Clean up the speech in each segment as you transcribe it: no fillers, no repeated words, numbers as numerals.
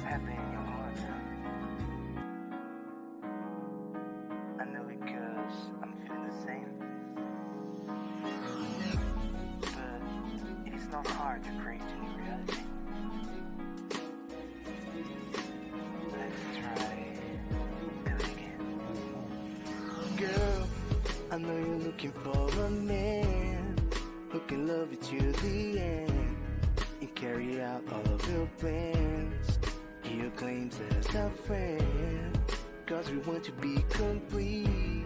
happening in your heart now? I know because I'm feeling the same. But it is not hard to create a new reality. Let's try do it again. Girl, I know you're looking for a man who can love you to the end and carry out all of your plans. He claims as a friend, cause we want to be complete.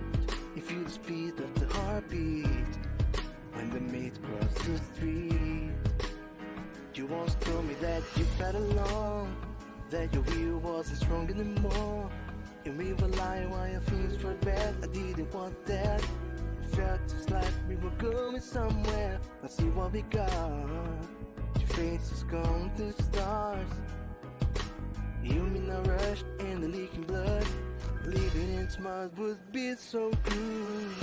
If you the speed of the heartbeat when the mates cross the street. You once told me that you felt alone, that your will wasn't strong anymore, and we were lying while your feelings were bad. I didn't want that. It felt just like we were going somewhere. Let's see what we got. Your face is gone to the stars. You in a rush and the leaking blood. Living in smart would be so good.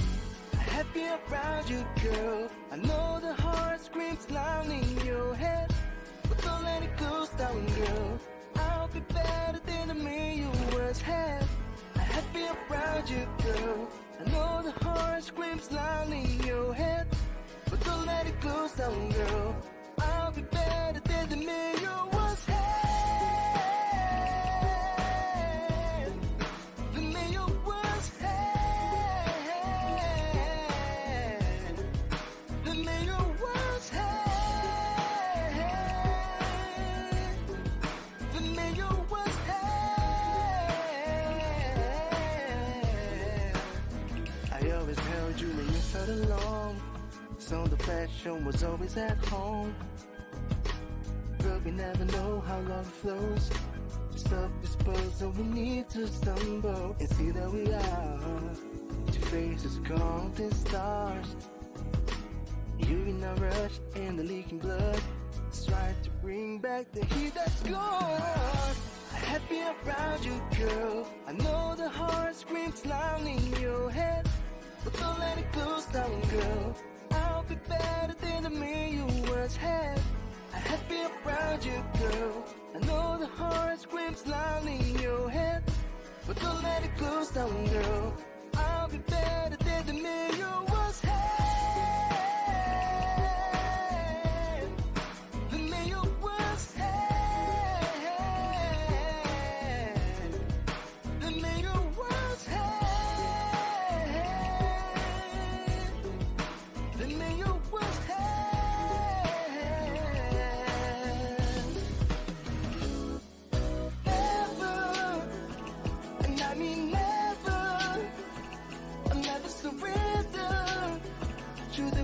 Happy around you, girl. I know the heart screams loud in your head, but don't let it go down, girl. I'll be better than the man you once had. Happy around you, girl. I know the heart screams loud in your head, but don't let it go down, girl. I'll be better than the man you once had. The man you once had. The man you once had. The man you once had. I always held you when you felt alone, so the passion was always at home. But we never know how love flows. Stuff is supposed so we need to stumble and see that we are. Two faces counting stars. You in a rush and the leaking blood. Let's try to bring back the heat that's gone. Happy around you, girl. I know the heart screams loud in your head, but don't let it go down, girl. I'll be better than the man you once had. Happy around you, girl. I know the heart screams loud in your head, but don't let it go down, girl. I'll be better than the man you once had. The man you once had. The man you once had. The man you once had. To the